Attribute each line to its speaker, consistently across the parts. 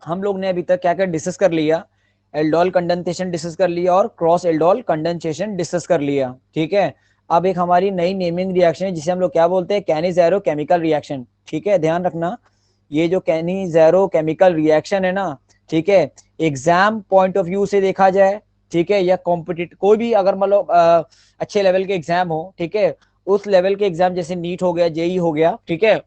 Speaker 1: हम लोग ने अभी तक क्या क्या डिस्कस कर लिया, एल्डोल कंडेंसेशन डिस्कस कर लिया और क्रॉस एल्डोल कंडेंसेशन डिस्कस कर लिया, ठीक है। अब एक हमारी नई नेमिंग रिएक्शन है जिसे हम लोग क्या बोलते हैं, कैनिज़ेरो केमिकल रिएक्शन, ठीक है। ध्यान रखना ये जो कैनिज़ेरो केमिकल रिएक्शन है ना, ठीक है, एग्जाम पॉइंट ऑफ व्यू से देखा जाए, ठीक है, या कॉम्पिटिटिव कोई भी अगर मतलब अच्छे लेवल के एग्जाम हो, ठीक है, उस लेवल के एग्जाम जैसे नीट हो गया, जेई हो गया, ठीक है,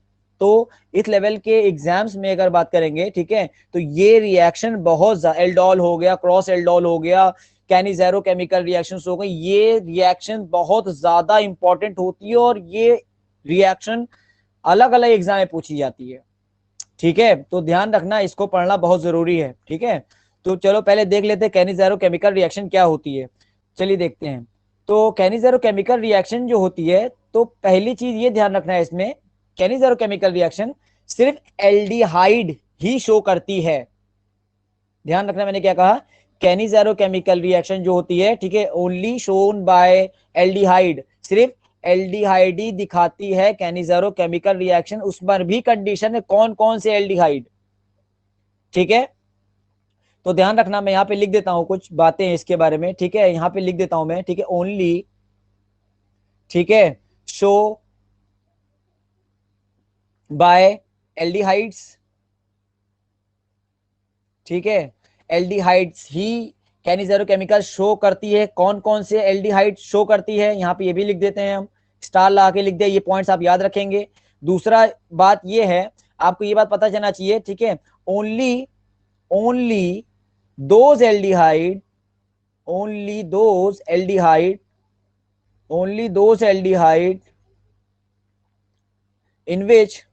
Speaker 1: तो इस लेवल के एग्जाम्स में अगर बात करेंगे, ठीक है, तो ये रिएक्शन बहुत एल्डोल हो गया, क्रॉस एल्डोल हो गया, कैनिज़ेरो केमिकल रिएक्शन हो गई, ये रिएक्शन बहुत ज्यादा इंपॉर्टेंट होती है और ये रिएक्शन अलग अलग एग्जाम में पूछी जाती है, ठीक है। तो ध्यान रखना, इसको पढ़ना बहुत जरूरी है, ठीक है। तो चलो पहले देख लेते हैं कैनिज़ेरो केमिकल रिएक्शन क्या होती है, चलिए देखते हैं। तो कैनिज़ेरो केमिकल रिएक्शन जो होती है, तो पहली चीज ये ध्यान रखना है इसमें, कैनिज़ेरो केमिकल रिएक्शन सिर्फ एल्डिहाइड ही शो करती है। ध्यान रखना मैंने क्या कहा, कैनिज़ेरो केमिकल रिएक्शन जो होती है, ठीक है, ओनली शोन बाय एल्डिहाइड, सिर्फ एल्डिहाइड ही दिखाती है कैनिज़ेरो केमिकल रिएक्शन, उस पर भी कंडीशन है कौन कौन से एल्डिहाइड, ठीक है। तो ध्यान रखना, मैं यहाँ पे लिख देता हूं कुछ बातें इसके बारे में, ठीक है, यहाँ पे लिख देता हूं मैं, ठीक है, ओनली, ठीक है, शो बाय एल्डिहाइड्स, ठीक है, एल्डिहाइड्स ही कैनिज़ेरो केमिकल शो करती है, कौन कौन से एल्डिहाइड शो करती है, यहाँ पे ये भी लिख देते हैं हम, स्टार लगा के लिख दे, ये पॉइंट्स आप याद रखेंगे। दूसरा बात ये है, आपको ये बात पता चलना चाहिए, ठीक है, only only those aldehyde, only those aldehyde, only those aldehyde in which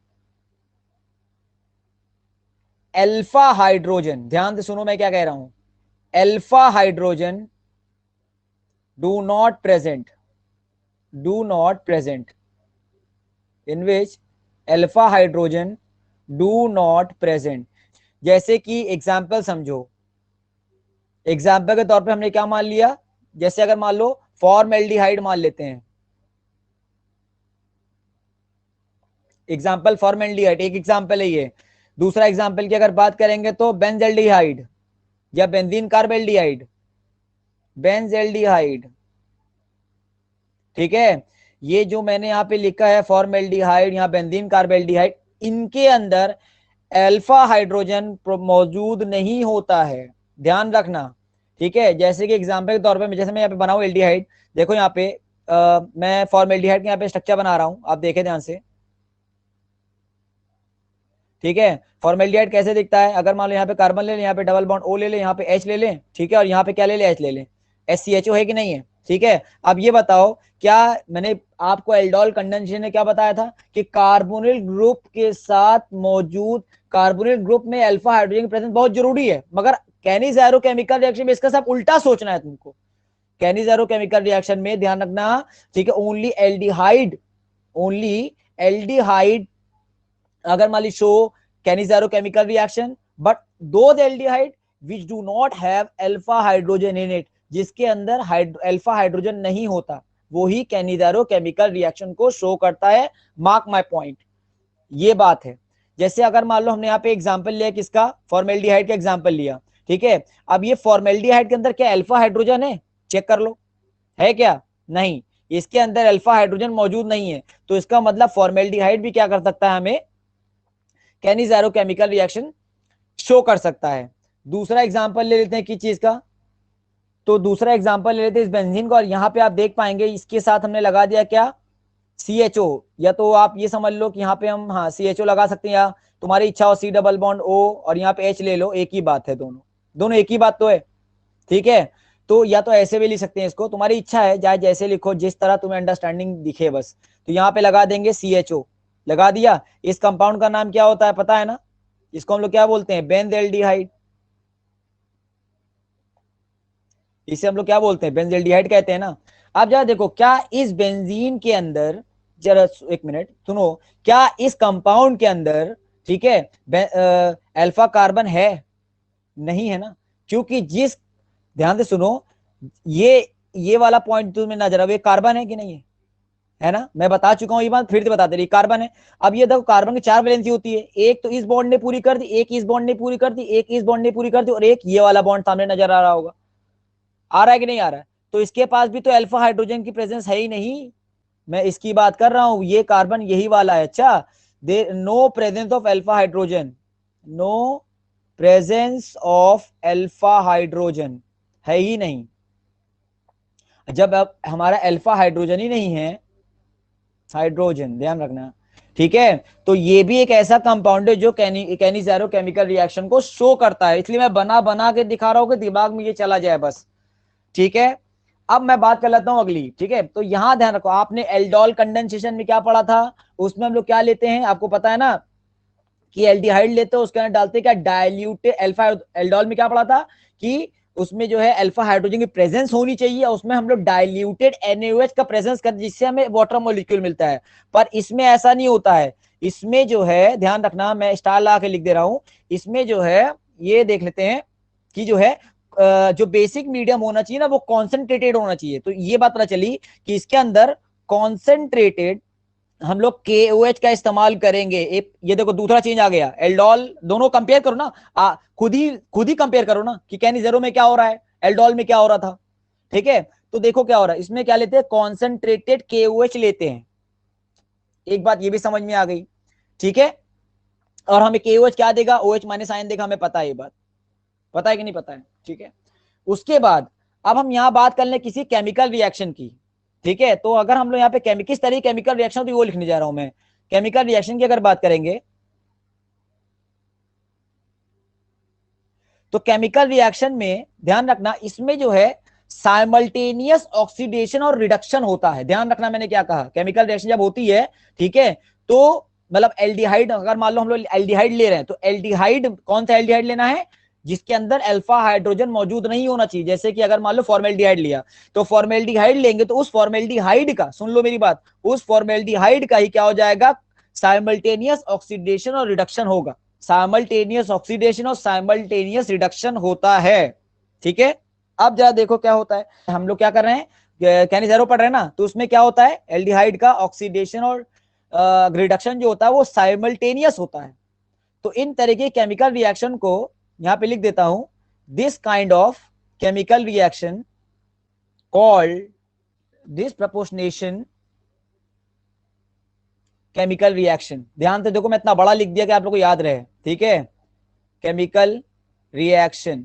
Speaker 1: alpha hydrogen, ध्यान से सुनो मैं क्या कह रहा हूं, alpha hydrogen do not present, do not present, in which alpha hydrogen do not present. जैसे कि एग्जाम्पल समझो, एग्जाम्पल के तौर पे हमने क्या मान लिया, जैसे अगर मान लो फॉर्मएल्डिहाइड मान लेते हैं, एग्जाम्पल फॉर्मएल्डिहाइड एक एग्जाम्पल है ये। दूसरा एग्जाम्पल की अगर बात करेंगे तो बेंजल्डिहाइड या बेंजीन कार्बेल्डिहाइड, बेंजल्डिहाइड, ठीक है। ये जो मैंने यहाँ पे लिखा है फॉर्मएल्डिहाइड, यहाँ बेंजीन कार्बेल्डिहाइड, इनके अंदर अल्फा हाइड्रोजन मौजूद नहीं होता है, ध्यान रखना, ठीक है। जैसे कि एग्जांपल के तौर पे जैसे मैं यहाँ पे बनाऊं एल्डिहाइड, देखो यहाँ पे मैं फॉर्मएल्डिहाइड के यहाँ पे स्ट्रक्चर बना रहा हूं, आप देखें ध्यान से, ठीक है। फॉर्मएल्डिहाइड कैसे दिखता है, अगर मान लो यहाँ पे कार्बन ले लें, यहाँ पे डबल बॉन्ड ओ ले लें, यहाँ पे एच ले लें, ठीक है, और यहाँ पे क्या ले लें, एच ले लें, SCHO है कि नहीं है, ठीक है। अब ये बताओ, क्या मैंने आपको एल्डोल कंडेंसेशन ने क्या बताया था कि कार्बोनिल ग्रुप के साथ मौजूद, कार्बोनिल ग्रुप में अल्फा हाइड्रोजन की प्रेजेंस बहुत जरूरी है, मगर कैनिज़ेरो केमिकल रिएक्शन में इसका सब उल्टा सोचना है तुमको। कैनिज़ेरो केमिकल रिएक्शन में ध्यान रखना, ठीक है, ओनली एल्डिहाइड, ओनली एल्डिहाइड अगर मान ली show Cannizzaro chemical reaction, but दो aldehyde which do not have alpha hydrogen in it, जिसके अंदर अल्फा हाइड्रोजन नहीं होता, वो ही कैनिज़ेरो केमिकल रिएक्शन को शो करता है, मार्क माय पॉइंट, ये बात है। जैसे अगर मान लो हमने यहाँ पे एग्जांपल लिया किसका, फॉर्मएल्डिहाइड का एग्जांपल लिया, ठीक है। अब ये फॉर्मएल्डिहाइड के अंदर क्या अल्फा हाइड्रोजन है, चेक कर लो, है क्या, नहीं, इसके अंदर अल्फा हाइड्रोजन मौजूद नहीं है, तो इसका मतलब फॉर्मएल्डिहाइड भी क्या कर सकता है, हमें कैनिज़ेरो केमिकल रिएक्शन शो कर सकता है। दूसरा एग्जांपल ले लेते हैं किस चीज का, तो दूसरा एग्जांपल ले लेते हैं इस बेंजीन का, और यहाँ पे आप देख पाएंगे इसके साथ हमने लगा दिया क्या, CHO, या तो आप ये समझ लो कि यहाँ पे हम हाँ CHO लगा सकते हैं, या तुम्हारी इच्छा हो C डबल बॉन्ड O और यहाँ पे H ले लो, एक ही बात है, दोनों दोनों एक ही बात तो है, ठीक है। तो या तो ऐसे भी लिख सकते हैं इसको, तुम्हारी इच्छा है, चाहे जैसे लिखो, जिस तरह तुम्हें अंडरस्टैंडिंग दिखे बस। तो यहाँ पे लगा देंगे CHO, लगा दिया। इस कंपाउंड का नाम क्या होता है पता है ना, इसको हम लोग क्या बोलते हैं, बेंजल्डिहाइड, इसे हम लोग क्या बोलते हैं, बेंजल्डिहाइड कहते हैं ना। अब जरा देखो, क्या इस बेंजीन के अंदर, जरा एक मिनट सुनो, क्या इस कंपाउंड के अंदर, ठीक है, अल्फा कार्बन है, नहीं है ना, क्योंकि जिस, ध्यान से सुनो, ये वाला पॉइंट तुम्हें नजर आ, ये कार्बन है कि नहीं है, है ना, मैं बता चुका हूं ये बात, फिर से बता दे रही, कार्बन है। अब ये देखो कार्बन की 4 वैलेंसी होती है, एक तो इस बॉन्ड ने पूरी कर दी, एक इस बॉन्ड ने पूरी कर दी, एक इस बॉन्ड ने पूरी कर दी, और एक ये वाला बॉन्ड सामने नजर आ रहा होगा, आ रहा है कि नहीं आ रहा है? तो इसके पास भी तो अल्फा हाइड्रोजन की प्रेजेंस है ही नहीं, मैं इसकी बात कर रहा हूं, ये कार्बन यही वाला है। अच्छा, they no presence of alpha hydrogen, no presence of alpha hydrogen, है ही नहीं। जब अब हमारा अल्फा हाइड्रोजन ही नहीं है, हाइड्रोजन ध्यान रखना, ठीक है, तो ये भी एक ऐसा कंपाउंड है जो कैनिज़ेरो केमिकल रिएक्शन को शो करता है, इसलिए मैं बना बना के दिखा रहा हूं कि दिमाग में ये चला जाए बस, ठीक है। अब मैं बात कर लेता हूं अगली, ठीक है, तो यहां ध्यान रखो, आपने एल्डोल कंडेंसेशन में क्या पढ़ा था, उसमें हम लोग क्या लेते हैं, आपको पता है ना कि एल्डिहाइड लेते हैं, उसके अंदर डालते क्या, डाइल्यूटेड अल्फा, एल्डोल में क्या पढ़ा था कि उसमें जो है अल्फा हाइड्रोजन की प्रेजेंस होनी चाहिए, उसमें हम लोग डाइल्यूटेड NaOH का प्रेजेंस कर, जिससे हमें वाटर मॉलिक्यूल मिलता है, पर इसमें ऐसा नहीं होता है, इसमें जो है ध्यान रखना, मैं स्टार लगा के लिख दे रहा हूं, इसमें जो है ये देख लेते हैं कि जो है जो बेसिक मीडियम होना चाहिए ना वो कॉन्सेंट्रेटेड होना चाहिए, तो ये बात पता चली कि इसके अंदर कॉन्सेंट्रेटेड हम लोग KOH का इस्तेमाल करेंगे। ये देखो दूसरा चेंज आ गया, एल्डोल, दोनों कंपेयर करो ना, खुद ही कंपेयर करो ना कि कैनिज़ेरो में क्या हो रहा है, एल्डोल में क्या हो रहा था, ठीक है, तो देखो क्या हो रहा है, इसमें क्या लेते हैं, कॉन्सेंट्रेटेड KOH लेते हैं, एक बात ये भी समझ में आ गई, ठीक है, और हमें KOH क्या देगा, OH माइनस आयन देगा, हमें पता है ये बात, पता है कि नहीं पता है, ठीक है। उसके बाद अब हम यहां बात कर लें किसी केमिकल रिएक्शन की, ठीक है, तो अगर हम लोग यहाँ पे किस तरह केमिकल रिएक्शन, तो वो लिखने जा रहा हूं मैं, केमिकल रिएक्शन की अगर बात करेंगे तो केमिकल रिएक्शन में ध्यान रखना, इसमें जो है साइमल्टेनियस ऑक्सीडेशन और रिडक्शन होता है, ध्यान रखना मैंने क्या कहा, केमिकल रिएक्शन जब होती है, ठीक है, तो मतलब एल्डिहाइड, अगर मान लो हम लोग एल्डिहाइड ले रहे हैं, तो एल्डिहाइड कौन सा एल्डिहाइड लेना है, जिसके अंदर अल्फा हाइड्रोजन मौजूद नहीं होना चाहिए, जैसे कि अगर मान लो फॉर्मेल्डिहाइड लिया, तो फॉर्मेल्डिहाइड लेंगे तो उस फॉर्मेल्डिहाइड का, सुन लो मेरी बात, उस फॉर्मेल्डिहाइड का ही क्या हो जाएगा, साइमल्टेनियस ऑक्सीडेशन और रिडक्शन होगा, साइमल्टेनियस ऑक्सीडेशन और साइमल्टेनियस रिडक्शन होता है, ठीक है। अब जरा देखो क्या होता है, हम लोग क्या कर रहे हैं, कैनिज़ेरो पढ़ रहे हैं ना, तो उसमें क्या होता है, एल्डिहाइड का ऑक्सीडेशन और रिडक्शन जो होता है वो साइमल्टेनियस होता है, तो इन तरह के केमिकल रिएक्शन को यहां पे लिख देता हूं, this kind of chemical reaction called disproportionation chemical reaction, ध्यान से देखो मैं इतना बड़ा लिख दिया कि आप लोग को याद रहे, ठीक है, केमिकल रिएक्शन,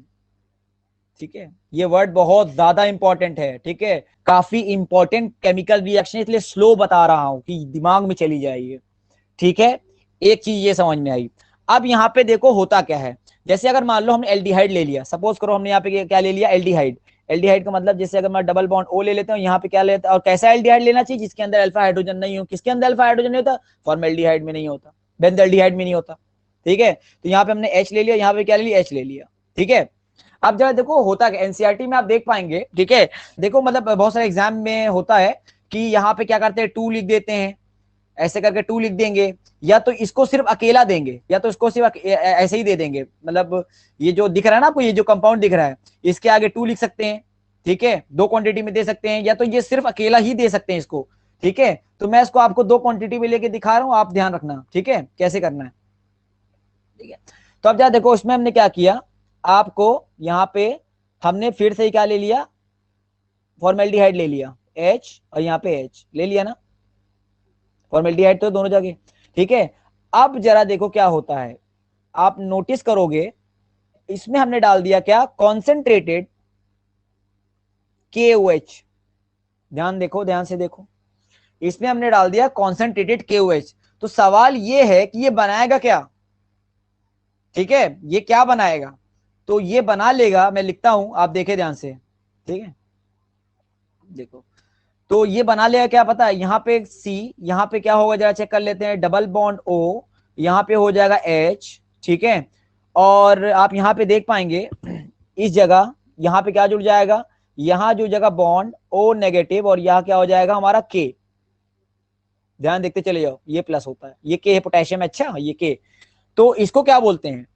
Speaker 1: ठीक है, ये वर्ड बहुत ज्यादा इंपॉर्टेंट है, ठीक है, काफी इंपॉर्टेंट केमिकल रिएक्शन, इसलिए स्लो बता रहा हूं कि दिमाग में चली जाएगी, ठीक है, एक चीज ये समझ में आई। अब यहाँ पे देखो होता क्या है, जैसे अगर मान लो हमने एल्डिहाइड ले लिया, सपोज करो हमने यहाँ पे क्या ले लिया, एल्डिहाइड, एल्डिहाइड का मतलब जैसे अगर मैं डबल बॉन्ड O ले लेता हूँ, यहाँ पे क्या लेता और कैसा एल्डिहाइड लेना चाहिए, जिसके अंदर अल्फा हाइड्रोजन नहीं हो, किसके अंदर अल्फा हाइड्रोजन नहीं होता, फॉर्मेल्डिहाइड में नहीं होता, बेंजल्डिहाइड में नहीं होता, ठीक है, तो यहाँ पे हमने H ले लिया, यहाँ पे क्या ले लिया, H ले लिया, ठीक है। अब जरा देखो होता क्या, एनसीईआरटी में आप देख पाएंगे, ठीक है, देखो मतलब बहुत सारे एग्जाम में होता है कि यहाँ पे क्या करते हैं, 2 लिख देते हैं, ऐसे करके 2 लिख देंगे, या तो इसको सिर्फ अकेला देंगे, या तो इसको सिर्फ ऐसे ही दे देंगे, मतलब ये जो दिख रहा है ना आपको, ये जो कंपाउंड दिख रहा है, इसके आगे 2 लिख सकते हैं, ठीक है, 2 क्वांटिटी में दे सकते हैं, या तो ये सिर्फ अकेला ही दे सकते हैं इसको, ठीक है, तो मैं इसको आपको 2 क्वांटिटी में लेके दिखा रहा हूं, आप ध्यान रखना, ठीक है, कैसे करना है, ठीक है। तो अब जरा देखो उसमें हमने क्या किया, आपको यहाँ पे हमने फिर से क्या ले लिया, फॉर्मेल्डिहाइड ले लिया H, और यहाँ पे H ले लिया ना, फॉर्मेल्डिहाइड तो दोनों जगह, ठीक है। अब जरा देखो क्या होता है, आप नोटिस करोगे इसमें हमने डाल दिया क्या, कॉन्सेंट्रेटेड KOH, ध्यान देखो, ध्यान से देखो, इसमें हमने डाल दिया कॉन्सेंट्रेटेड KOH, तो सवाल ये है कि ये बनाएगा क्या, ठीक है, ये क्या बनाएगा, तो ये बना लेगा, मैं लिखता हूं, आप देखे ध्यान से, ठीक है, देखो, तो ये बना लेगा क्या पता है, यहाँ पे C, यहाँ पे क्या होगा जरा चेक कर लेते हैं, डबल बॉन्ड O, यहाँ पे हो जाएगा H, ठीक है, और आप यहाँ पे देख पाएंगे इस जगह यहाँ पे क्या जुड़ जाएगा, यहाँ जो जगह बॉन्ड O नेगेटिव, और यहाँ क्या हो जाएगा हमारा K, ध्यान देखते चले जाओ, ये प्लस होता है, ये K है पोटेशियम, अच्छा ये K, तो इसको क्या बोलते हैं,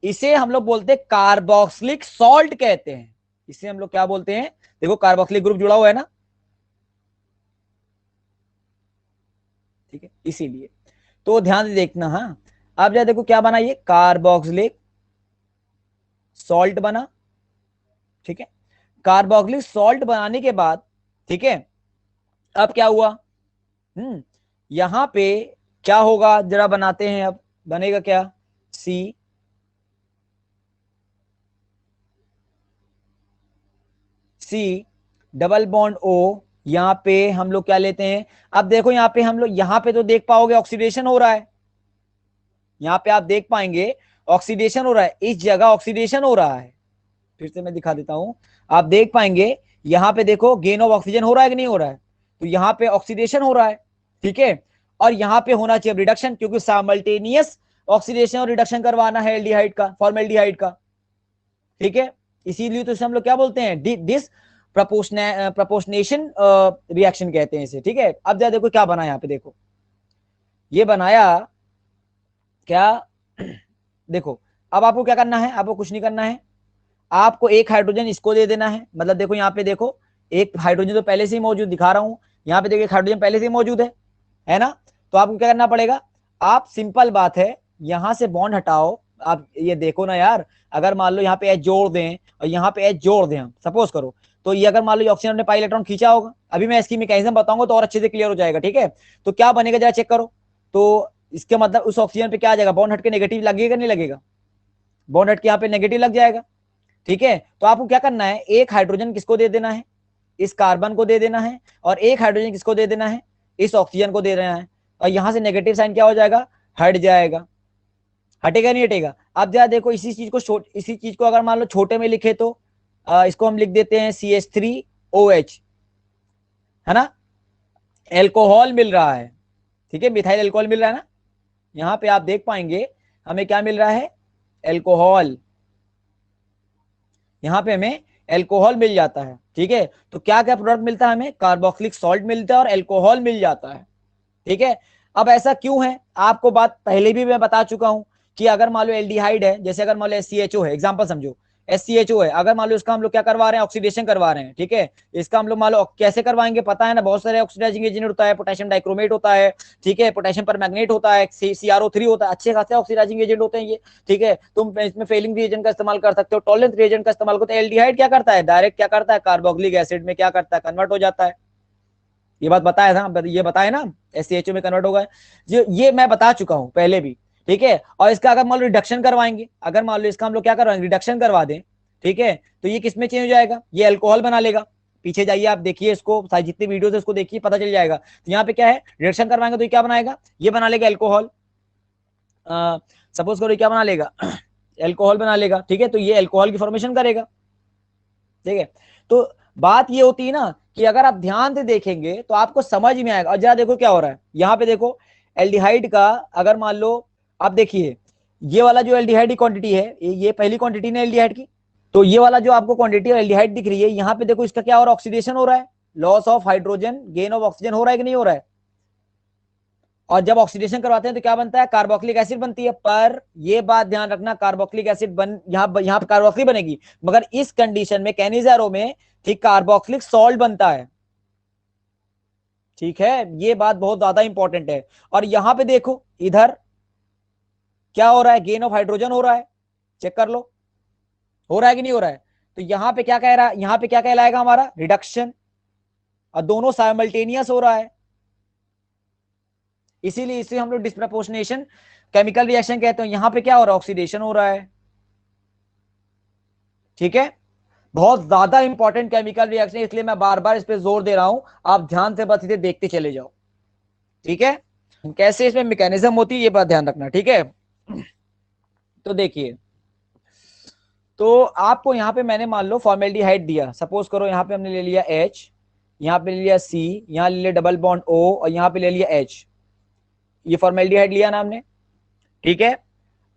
Speaker 1: इसे हम लोग बोलते हैं कार्बोक्सिलिक सॉल्ट कहते हैं, इसे हम लोग क्या बोलते हैं, देखो कार्बोक्सिलिक ग्रुप जुड़ा हुआ है ना, ठीक है, इसीलिए तो ध्यान से देखना। हाँ, अब जरा देखो क्या बना, ये कार्बोक्सिलिक सॉल्ट बना। ठीक है, कार्बोक्सिलिक सॉल्ट बनाने के बाद, ठीक है, अब क्या हुआ, यहां पे क्या होगा, जरा बनाते हैं। अब बनेगा क्या, सी सी डबल बॉन्ड ओ, यहां पे हम लोग क्या लेते हैं, अब देखो यहां पे हम लोग, यहां पे तो देख पाओगे ऑक्सीडेशन हो रहा है, यहां पे आप देख पाएंगे ऑक्सीडेशन हो रहा है, इस जगह ऑक्सीडेशन हो रहा है। फिर से मैं दिखा देता हूं, आप देख पाएंगे यहां पे देखो गेन ऑफ ऑक्सीजन हो रहा है कि नहीं हो रहा है, तो यहां पे ऑक्सीडेशन हो रहा है। ठीक है, और यहां पे होना चाहिए रिडक्शन, क्योंकि साइमल्टेनियस ऑक्सीडेशन और रिडक्शन करवाना है एल्डिहाइड का, फॉर्मेल्डिहाइड का। ठीक है, इसीलिए तो इसे हम लोग क्या बोलते हैं, डिस प्रपोर्शनेशन रिएक्शन कहते हैं इसे। ठीक है, अब जरा देखो क्या बना, यहाँ पे देखो ये बनाया क्या, देखो अब आपको क्या करना है, आपको कुछ नहीं करना है, आपको एक हाइड्रोजन इसको दे देना है। मतलब देखो यहाँ पे देखो, एक हाइड्रोजन तो पहले से ही मौजूद, दिखा रहा हूं यहाँ पे देखो, एक हाइड्रोजन पहले से ही मौजूद है ना। तो आपको क्या करना पड़ेगा, आप सिंपल बात है, यहां से बॉन्ड हटाओ। आप ये देखो ना यार, अगर मान लो यहाँ पे एच जोड़ दें और यहाँ पे एच जोड़ दें, हम सपोज करो, तो ये अगर मान लो ऑक्सीजन ने पाई इलेक्ट्रॉन खींचा होगा, अभी मैं इसकी मैकेनिज्म बताऊंगा तो और अच्छे से क्लियर हो जाएगा। ठीक है, तो क्या बनेगा जरा चेक करो, तो इसके मतलब उस ऑक्सीजन पे क्या आ जाएगा, बॉन्ड हट के नेगेटिव लगेगा नहीं लगेगा, बॉन्ड हट के यहाँ पे नेगेटिव लग जाएगा। ठीक है, तो आपको क्या करना है, एक हाइड्रोजन किसको दे देना है, इस कार्बन को दे देना है, और एक हाइड्रोजन किसको दे देना है, इस ऑक्सीजन को दे देना है, और यहां से नेगेटिव साइन क्या हो जाएगा, हट जाएगा। हटेगा नहीं हटेगा। अब जरा देखो इसी चीज को अगर मान लो छोटे में लिखे तो इसको हम लिख देते हैं CH3OH, है ना, एल्कोहल मिल रहा है। ठीक है, मिथाइल एल्कोहल मिल रहा है ना, यहां पे आप देख पाएंगे हमें क्या मिल रहा है, एल्कोहल, यहां पे हमें एल्कोहल मिल जाता है। ठीक है, तो क्या क्या प्रोडक्ट मिलता है हमें, कार्बोक्सिलिक सॉल्ट मिलता है और एल्कोहल मिल जाता है। ठीक है, अब ऐसा क्यों है, आपको बात पहले भी मैं बता चुका हूं कि अगर मान लो एल्डिहाइड है, जैसे अगर मान लो SCHO है, एग्जांपल समझो SCHO है, अगर मान लो इसका हम लोग क्या करवा रहे हैं, ऑक्सीडेशन करवा रहे हैं। ठीक है, इसका हम लोग मान लो कैसे करवाएंगे, पता है ना, बहुत सारे ऑक्सीडाइजिंग एजेंट होता है, पोटेशियम डाइक्रोमेट होता है, ठीक है, पोटेशियम परमैंगनेट होता है, CrO3 होता है, अच्छे खासे ऑक्सीडाइजिंग एजेंट होते हैं ये। ठीक है, तुम इसमें फेलिंग रिएजेंट का इस्तेमाल कर सकते हो, टॉलरेंस रिएजेंट का इस्तेमाल करते हैं। एल्डिहाइड क्या करता है, डायरेक्ट क्या करता है, कार्बोक्सिलिक एसिड में क्या करता है, कन्वर्ट हो जाता है। ये बात बताया था, ये बताया ना, SCHO में कन्वर्ट होगा, ये मैं बता चुका हूं पहले भी। ठीक है, और इसका अगर मान लो रिडक्शन करवाएंगे, अगर मान लो इसका हम लोग क्या करवाएंगे, रिडक्शन करवा दें, ठीक है, तो ये किसमें चेंज हो जाएगा, ये अल्कोहल बना लेगा। पीछे जाइए आप देखिए इसको, जितनी वीडियो है उसको देखिए, पता चल जाएगा। तो यहाँ पे क्या है, रिडक्शन करवाएंगे तो ये क्या बनाएगा, ये बना लेगा अल्कोहल, सपोज करो क्या बना लेगा, एल्कोहल बना लेगा। ठीक है, तो ये एल्कोहल की फॉर्मेशन करेगा। ठीक है, तो बात ये होती है ना कि अगर आप ध्यान से देखेंगे तो आपको समझ में आएगा। और जरा देखो क्या हो रहा है, यहाँ पे देखो एल्डिहाइड का, अगर मान लो आप देखिए, ये वाला जो एल्डिहाइड की क्वांटिटी है, ये पहली क्वांटिटी है एल्डिहाइड की, तो ये वाला जो आपको क्वांटिटी एल्डिहाइड दिख रही है, यहाँ पे देखो इसका क्या हो रहा है, ऑक्सीडेशन हो रहा है, loss of hydrogen, gain of oxygen हो रहा है कि नहीं हो रहा है। और जब ऑक्सीडेशन करवाते हैं तो क्या बनता है, कार्बोक्सिलिक एसिड बनती है। पर ये बात ध्यान रखना, कार्बोक्सिलिक एसिड यहाँ पे कार्बोक्सिलिक बनेगी, मगर इस कंडीशन में कैनिजारो में ठीक कार्बोक्सिलिक सॉल्ट बनता है। ठीक है, ये बात बहुत ज्यादा इंपॉर्टेंट है। और यहां पे देखो इधर क्या हो रहा है, गेन ऑफ हाइड्रोजन हो रहा है, चेक कर लो, हो रहा है कि नहीं हो रहा है। तो यहां पे क्या कह रहा है, यहां पे क्या कहलाएगा हमारा, रिडक्शन, और दोनों साइमल्टेनियस हो रहा है। इसीलिए इसे हम लोग डिस्प्रपोर्शनेशन केमिकल रिएक्शन कहते हैं। यहां पे क्या हो रहा है, ऑक्सीडेशन हो रहा है। ठीक है, बहुत ज्यादा इंपॉर्टेंट केमिकल रिएक्शन, इसलिए मैं बार बार इस पे जोर दे रहा हूं, आप ध्यान से बस इसे देखते चले जाओ। ठीक है, कैसे इसमें मैकेनिज्म होती है ये बात ध्यान रखना। ठीक है, तो देखिए, तो आपको यहाँ पे मैंने मान लो फॉर्मेल्डिहाइड दिया, सपोज करो यहाँ पे हमने ले लिया H, यहाँ पे ले लिया C, यहाँ ले लिया डबल बॉन्ड O, और यहाँ पे ले लिया H, ये फॉर्मेल्डिहाइड लिया ना हमने। ठीक है,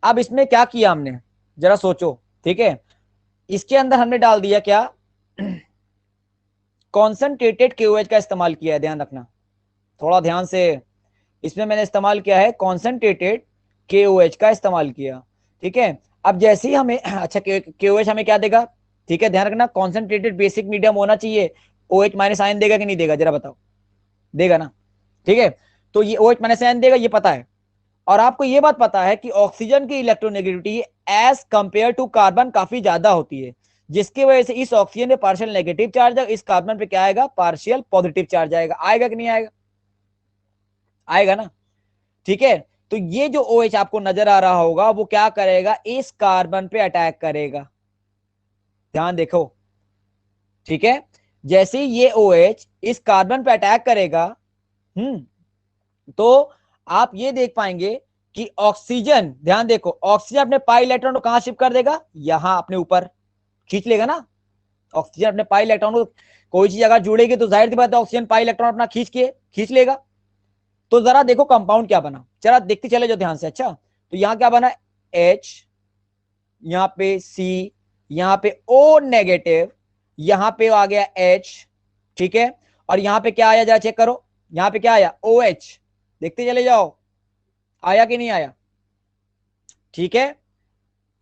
Speaker 1: अब इसमें क्या किया हमने, जरा सोचो। ठीक है, इसके अंदर हमने डाल दिया क्या, कॉन्सेंट्रेटेड KOH का इस्तेमाल किया है, ध्यान रखना थोड़ा ध्यान से, इसमें मैंने इस्तेमाल किया है कॉन्सेंट्रेटेड KOH का इस्तेमाल किया। ठीक है, अब जैसे ही हमें अच्छा KOH हमें क्या देगा, ठीक है, ध्यान रखना कॉन्सेंट्रेटेड बेसिक मीडियम होना चाहिए, OH माइनस आयन देगा कि नहीं देगा, जरा बताओ, देगा ना। ठीक है, तो ये OH माइनस आयन देगा, ये पता है। और आपको ये बात पता है कि ऑक्सीजन की electronegativity as compare to carbon काफी ज्यादा होती है, जिसकी वजह से इस ऑक्सीजन में पार्शियल नेगेटिव चार्ज है, इस कार्बन पे क्या आएगा, पार्शियल पॉजिटिव चार्ज आएगा। आएगा कि नहीं आएगा? आएगा ना। ठीक है, तो ये जो OH आपको नजर आ रहा होगा वो क्या करेगा, इस कार्बन पे अटैक करेगा। ध्यान देखो, ठीक है, जैसे ही ये OH इस कार्बन पे अटैक करेगा, तो आप ये देख पाएंगे कि ऑक्सीजन, ध्यान देखो, ऑक्सीजन अपने पाई इलेक्ट्रॉन को कहां शिफ्ट कर देगा, यहां अपने ऊपर खींच लेगा ना। ऑक्सीजन अपने पाई इलेक्ट्रॉन को, कोई चीज अगर जुड़ेगी तो जाहिर सी बात है ऑक्सीजन पाई इलेक्ट्रॉन अपना खींच लेगा। तो जरा देखो कंपाउंड क्या बना, जरा देखते चले जो ध्यान से। अच्छा, तो यहां क्या बना, H, यहां पे C, यहां पे O नेगेटिव, यहां पे आ गया H, ठीक है, और यहां पे क्या आया, जरा चेक करो, यहां पे क्या आया, OH, देखते चले जाओ, आया कि नहीं आया? ठीक है,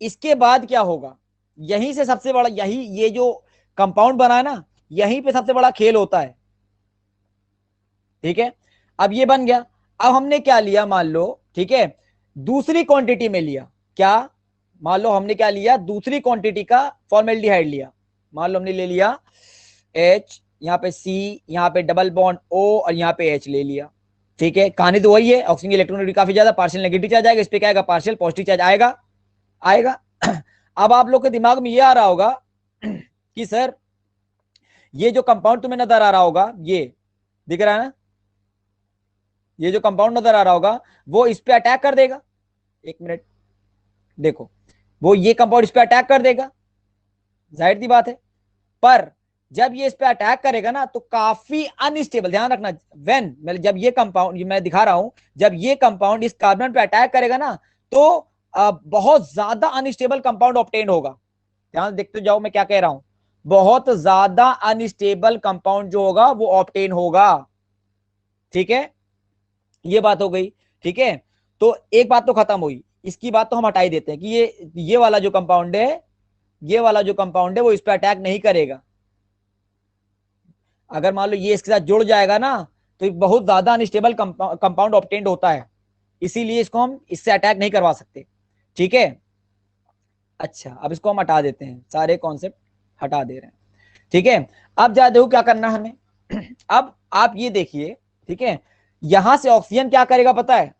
Speaker 1: इसके बाद क्या होगा, यहीं से सबसे बड़ा, यही ये जो कंपाउंड बना है ना, यहीं पे सबसे बड़ा खेल होता है। ठीक है, अब ये बन गया, अब हमने क्या लिया, मान लो, ठीक है, दूसरी क्वांटिटी में लिया, क्या, मान लो हमने क्या लिया, दूसरी क्वांटिटी का फॉर्मेल्डिहाइड लिया। मान लो हमने ले लिया H, यहाँ पे C, यहाँ पे डबल बॉन्ड O, और यहाँ पे H ले लिया। ठीक है, कहानी तो वही है, ऑक्सीजन की इलेक्ट्रॉनिक काफी ज्यादा, पार्शियल नेगेटिव चार्ज आएगा, इस पे क्या आएगा, पार्शियल पॉजिटिव चार्ज आएगा। आएगा। अब आप लोग के दिमाग में ये आ रहा होगा कि सर ये जो कंपाउंड तुम्हें नजर आ रहा होगा, ये दिख रहा है ना, ये जो कंपाउंड नजर आ रहा होगा वो इस पे अटैक कर देगा। एक मिनट देखो, वो ये कंपाउंड इस पे अटैक कर देगा, जाहिर सी बात है। पर जब ये इस पे अटैक करेगा ना तो काफी अनस्टेबल, ध्यान रखना, जब ये कंपाउंड मैं दिखा रहा हूं, जब ये कंपाउंड इस कार्बन पे अटैक करेगा ना तो बहुत ज्यादा अनस्टेबल कंपाउंड ऑब्टेन होगा। ध्यान देखते जाओ मैं क्या कह रहा हूं, बहुत ज्यादा अनस्टेबल कंपाउंड जो होगा वो ऑब्टेन होगा। ठीक है, ये बात हो गई। ठीक है, तो एक बात तो खत्म हुई, इसकी बात तो हम हटा ही देते हैं कि ये वाला जो कंपाउंड है, ये वाला जो कंपाउंड है वो इस पे अटैक नहीं करेगा। अगर मान लो ये इसके साथ जुड़ जाएगा ना तो एक बहुत ज्यादा अनस्टेबल कंपाउंड ऑब्टेन्ड होता है, इसीलिए इसको हम इससे अटैक नहीं करवा सकते। ठीक है, अच्छा अब इसको हम हटा देते हैं, सारे कॉन्सेप्ट हटा दे रहे हैं। ठीक है, अब जा देखो क्या करना है हमें। अब आप ये देखिए, ठीक है, यहां से ऑक्सीजन क्या करेगा पता है,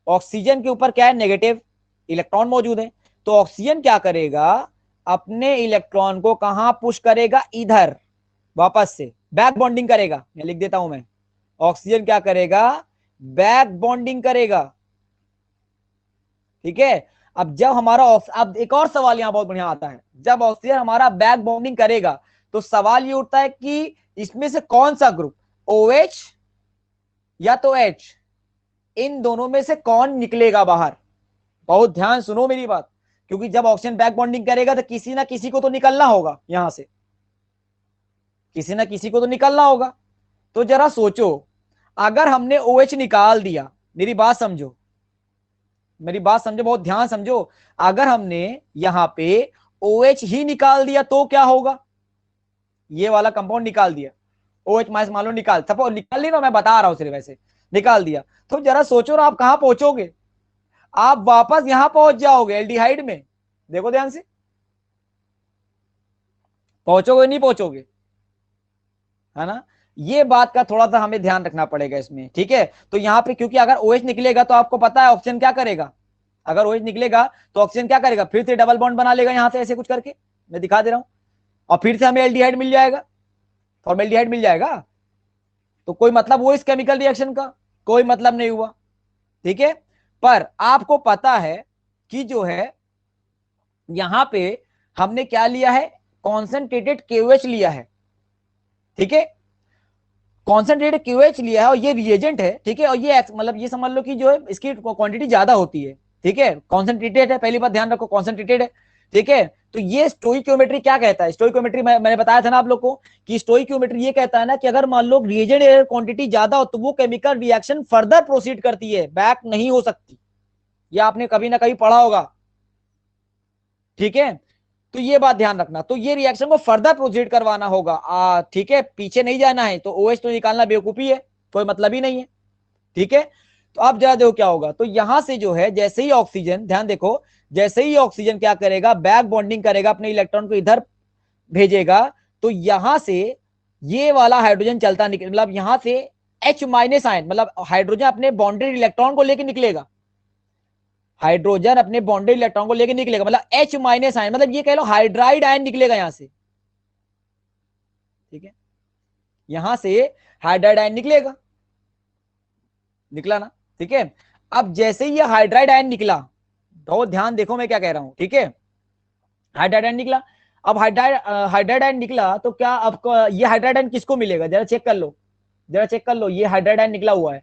Speaker 1: ऑक्सीजन के ऊपर क्या है, नेगेटिव इलेक्ट्रॉन मौजूद है, तो ऑक्सीजन क्या करेगा, अपने इलेक्ट्रॉन को कहां पुश करेगा, इधर वापस से बैक बॉन्डिंग करेगा। मैं लिख देता हूं, मैं ऑक्सीजन क्या करेगा, बैक बॉन्डिंग करेगा। ठीक है, अब जब हमारा अब एक और सवाल यहां बहुत बढ़िया आता है, जब ऑक्सीजन हमारा बैक बॉन्डिंग करेगा तो सवाल ये उठता है कि इसमें से कौन सा ग्रुप, OH या तो H, इन दोनों में से कौन निकलेगा बाहर। बहुत ध्यान सुनो मेरी बात, क्योंकि जब ऑक्सीजन बैक बॉन्डिंग करेगा तो किसी ना किसी को तो निकलना होगा, यहां से किसी ना किसी को तो निकलना होगा। तो जरा सोचो, अगर हमने OH निकाल दिया, मेरी बात समझो, मेरी बात समझो, बहुत ध्यान समझो, अगर हमने यहां पे OH ही निकाल दिया तो क्या होगा, ये वाला कंपाउंड निकाल दिया, OH माइनस मान लो निकाल, सपोज निकाल ली ना, मैं बता रहा हूं सिर्फ ऐसे निकाल दिया, तो जरा सोचो ना आप कहां पहुंचोगे, आप वापस यहां पहुंच जाओगे एल्डिहाइड में। देखो ध्यान से, पहुंचोगे नहीं पहुंचोगे, है ना। ये बात का थोड़ा सा हमें ध्यान रखना पड़ेगा इसमें। ठीक है, तो यहाँ पे क्योंकि अगर OH निकलेगा तो आपको पता है ऑक्सीजन क्या करेगा, अगर OH निकलेगा तो ऑक्सीजन क्या करेगा, फिर से डबल बॉन्ड बना लेगा यहां से ऐसे कुछ करके, मैं दिखा दे रहा हूं, और फिर से हमें एल्डिहाइड मिल जाएगा, फॉर्मेल्डिहाइड मिल जाएगा। तो कोई मतलब हुआ इस केमिकल रिएक्शन का, कोई मतलब नहीं हुआ। ठीक है, पर आपको पता है कि जो है यहां पे हमने क्या लिया है, कॉन्सेंट्रेटेड KOH लिया है। ठीक है, कॉन्सेंट्रेटेड क्यूएच लिया है और ये रिएजेंट है। ठीक है, और ये मतलब ये समझ लो कि जो है इसकी क्वांटिटी ज्यादा होती है। ठीक है, कॉन्सेंट्रेटेड है, पहली बात ध्यान रखो, कॉन्सेंट्रेटेड है। ठीक है, तो ये स्टोइकियोमेट्री क्या कहता है, स्टोइकियोमेट्री मैंने बताया था ना आप लोग को कि स्टोइकियोमेट्री ये कहता है ना कि अगर मान लो रिएजेंट क्वांटिटी ज्यादा हो तो वो केमिकल रिएक्शन फर्दर प्रोसीड करती है, बैक नहीं हो सकती, ये आपने कभी ना कभी पढ़ा होगा। ठीक है, तो ये बात ध्यान रखना, तो ये रिएक्शन को फर्दर प्रोसीड करवाना होगा। ठीक है, पीछे नहीं जाना है, तो OH तो निकालना बेवकूफी है, कोई मतलब ही नहीं है। ठीक है, तो आप जरा देखो क्या होगा। तो यहां से जो है जैसे ही ऑक्सीजन, ध्यान देखो, जैसे ही ऑक्सीजन क्या करेगा, बैक बॉन्डिंग करेगा, अपने इलेक्ट्रॉन को इधर भेजेगा, तो यहां से ये वाला हाइड्रोजन चलता निकल, मतलब यहां से H माइनस आयन, मतलब हाइड्रोजन अपने बॉन्डेड इलेक्ट्रॉन को लेकर निकलेगा, हाइड्रोजन अपने बॉन्डेड इलेक्ट्रॉन को लेकर निकलेगा, मतलब H माइनस आयन, मतलब ये कह लो हाइड्राइड आयन निकलेगा यहां से, ठीक है, यहां से हाइड्राइड आयन निकलेगा, निकला ना, ठीक है। अब जैसे ही ये हाइड्राइड आयन निकला, तो ध्यान देखो मैं क्या कह रहा हूं, ठीक है, हाइड्राइड आयन निकला। अब हाइड्राइड आयन निकला तो क्या आपको ये हाइड्राइड आयन किसको मिलेगा, जरा चेक कर लो, जरा चेक कर लो, ये हाइड्राइड आयन निकला हुआ है,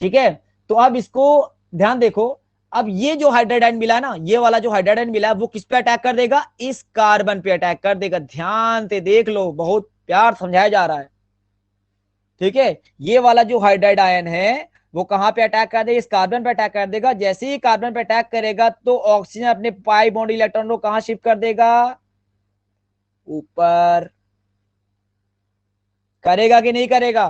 Speaker 1: ठीक है। तो अब इसको ध्यान देखो, अब ये जो हाइड्राइड आयन मिला ना, ये वाला जो हाइड्राइड आयन मिला है, वो किस पे अटैक कर देगा, इस कार्बन पे अटैक कर देगा, ध्यान से देख लो, बहुत प्यार समझाया जा रहा है, ठीक है। ये वाला जो हाइड्राइड आयन है वो कहां पे अटैक कर देगा, इस कार्बन पे अटैक कर देगा, जैसे ही कार्बन पे अटैक करेगा तो ऑक्सीजन अपने पाई बॉन्ड इलेक्ट्रॉन को कहां शिफ्ट कर देगा, ऊपर, करेगा कि नहीं करेगा,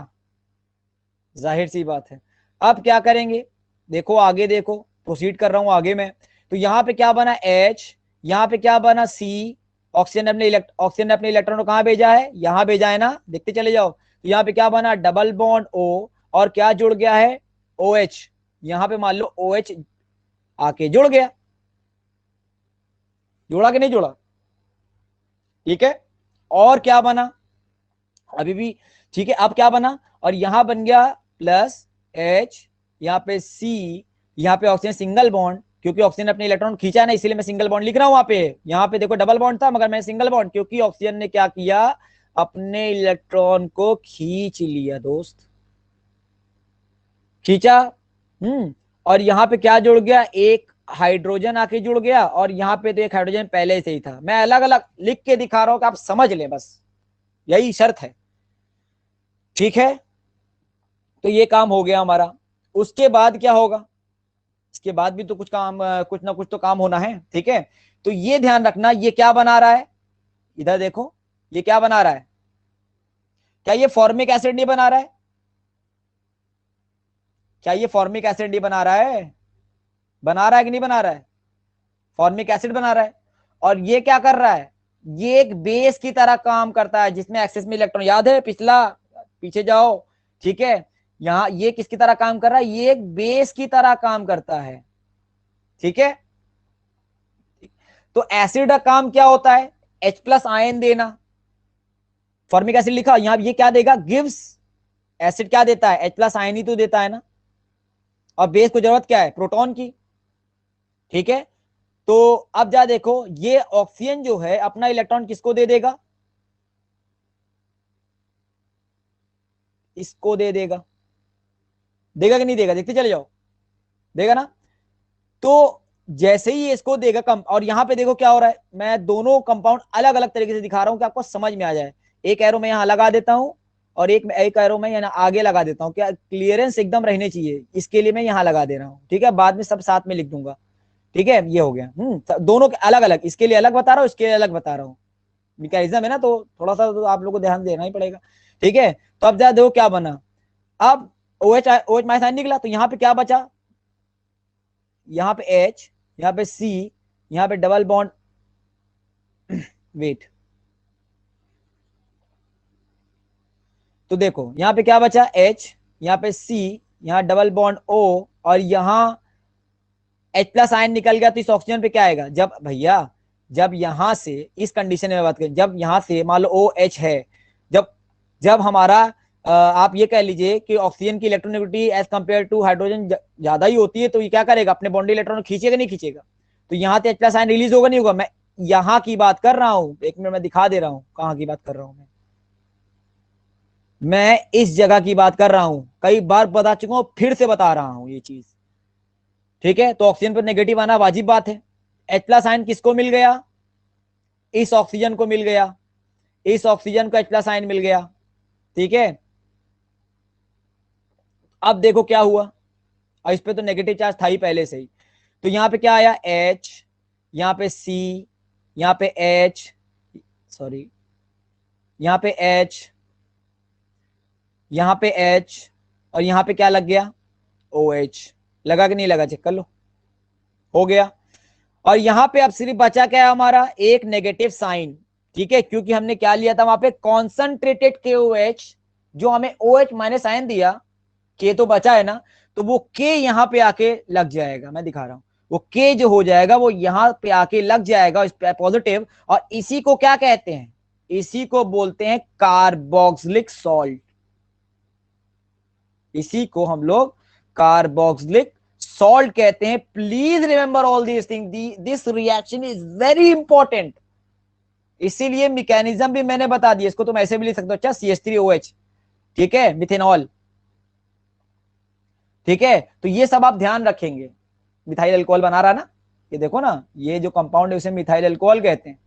Speaker 1: जाहिर सी बात है। अब क्या करेंगे, देखो आगे देखो, प्रोसीड कर रहा हूं आगे में। तो यहां पे क्या बना H, यहां पे क्या बना C, ऑक्सीजन ने अपने इलेक्ट्रॉन को कहां भेजा है, यहां भेजा है ना, देखते चले जाओ। तो यहां पे क्या बना, डबल बॉन्ड O, और क्या जुड़ गया है, OH, यहां पे मान लो OH आके जुड़ गया, जुड़ा कि नहीं जुड़ा, ठीक है। और क्या बना, अभी भी ठीक है, अब क्या बना, और यहां बन गया प्लस H, यहाँ पे C, यहाँ पे ऑक्सीजन सिंगल बॉन्ड, क्योंकि ऑक्सीजन अपने इलेक्ट्रॉन खींचा ना, इसीलिए मैं सिंगल बॉन्ड लिख रहा हूं वहां पे, यहाँ पे देखो डबल बॉन्ड था मगर मैं सिंगल बॉन्ड, क्योंकि ऑक्सीजन ने क्या किया, अपने इलेक्ट्रॉन को खींच लिया दोस्त, खींचा, और यहाँ पे क्या जुड़ गया, एक हाइड्रोजन आके जुड़ गया, और यहाँ पे तो एक हाइड्रोजन पहले से ही था, मैं अलग अलग लिख के दिखा रहा हूं कि आप समझ लें, बस यही शर्त है, ठीक है। तो ये काम हो गया हमारा, उसके बाद क्या होगा, इसके बाद भी तो कुछ काम, कुछ ना कुछ तो काम होना है, ठीक है। तो ये ध्यान रखना, ये क्या बना रहा है, इधर देखो, ये क्या बना रहा है, क्या ये फॉर्मिक एसिड नहीं बना रहा है, क्या ये फॉर्मिक एसिड नहीं बना रहा है, बना रहा है कि नहीं बना रहा है, फॉर्मिक एसिड बना रहा है। और ये क्या कर रहा है, ये एक बेस की तरह काम करता है, जिसमें एक्सेस में इलेक्ट्रॉन, याद है पिछला, पीछे जाओ, ठीक है। यहां ये किसकी तरह काम कर रहा है, ये एक बेस की तरह काम करता है, ठीक है। तो एसिड का काम क्या होता है, H प्लस आयन देना, फॉर्मिक एसिड लिखा, यहां ये क्या देगा, गिव्स, एसिड क्या देता है, H प्लस आयन ही तो देता है ना, और बेस को जरूरत क्या है, प्रोटॉन की, ठीक है। तो अब जा देखो, ये ऑक्सीजन जो है अपना इलेक्ट्रॉन किसको दे देगा, इसको दे देगा, देगा कि नहीं देगा, देखते चले जाओ, देगा ना। तो जैसे ही इसको देगा कम, और यहां पे देखो क्या हो रहा है, मैं दोनों कंपाउंड अलग अलग तरीके से दिखा रहा हूं कि आपको समझ में आ जाए, एक एरो मैं यहां लगा देता हूं, और एक एरो मैं यहाँ आगे लगा देता हूं, क्या क्लियरेंस एकदम रहनी चाहिए, इसके लिए मैं यहां लगा दे रहा हूं, ठीक है, बाद में सब साथ में लिख दूंगा, ठीक है, ये हो गया, दोनों के अलग अलग, इसके लिए अलग बता रहा हूँ, इसके लिए अलग बता रहा हूँ, मैकेनिज्म है ना, तो थोड़ा सा तो आप लोग को ध्यान देना ही पड़ेगा, ठीक है। तो अब जरा देखो क्या बना, अब OH माइनस आयन निकला, तो यहाँ पे क्या बचा, यहाँ पे H, यहाँ पे C, यहाँ पे डबल बॉन्ड, वेट, तो देखो यहाँ पे क्या बचा, H, यहाँ पे C, यहाँ डबल बॉन्ड O, और यहाँ H प्लस आयन निकल गया, तो इस ऑक्सीजन पे क्या आएगा, जब भैया, जब यहां से इस कंडीशन में बात करें, जब यहां से मान लो OH है, जब जब हमारा आप ये कह लीजिए कि ऑक्सीजन की electronegativity as compare to hydrogen ज्यादा ही होती है, तो ये क्या करेगा, अपने बॉन्ड इलेक्ट्रॉन खींचेगा नहीं खींचेगा, तो यहाँ से H प्लस आयन रिलीज होगा नहीं होगा, मैं यहाँ की बात कर रहा हूँ, एक मिनट मैं दिखा दे रहा हूँ कहाँ की बात कर रहा हूँ, मैं इस जगह की बात कर रहा हूं, कई बार बता चुका हूं, फिर से बता रहा हूं ये चीज, ठीक है। तो ऑक्सीजन पर नेगेटिव आना वाजिब बात है, H प्लस आयन किसको मिल गया, इस ऑक्सीजन को मिल गया, इस ऑक्सीजन को H प्लस आयन मिल गया, ठीक है। अब देखो क्या हुआ, और इस पे तो नेगेटिव चार्ज था ही पहले से ही, तो यहां पे क्या आया, H, यहाँ पे C, यहाँ पे H, सॉरी, यहाँ पे H, यहाँ पे H, और यहाँ पे क्या लग गया, OH। लगा कि नहीं लगा, चेक कर लो। हो गया। और यहां पे अब सिर्फ बचा क्या है हमारा, एक नेगेटिव साइन, ठीक है, क्योंकि हमने क्या लिया था वहां पे, कॉन्सेंट्रेटेड KOH, जो हमें OH माइनस साइन दिया, के तो बचा है ना, तो वो के यहां पे आके लग जाएगा, मैं दिखा रहा हूं, वो के जो हो जाएगा वो यहां पे आके लग जाएगा इस पॉजिटिव, और इसी को क्या कहते हैं, इसी को बोलते हैं कार्बोक्सिलिक सॉल्ट। इसी को हम लोग कार्बोक्सिलिक सॉल्ट कहते हैं। Please remember all this thing, this reaction is very important. इसीलिए मैकेनिज्म भी मैंने बता दिया, इसको तुम ऐसे भी लिख सकते हो, अच्छा CH3OH, ठीक है, मिथेनॉल, ठीक है। तो ये सब आप ध्यान रखेंगे। मिथाइल अल्कोहल बना रहा ना, ये देखो ना, ये जो कंपाउंड है उसे मिथाइल अल्कोहल कहते हैं।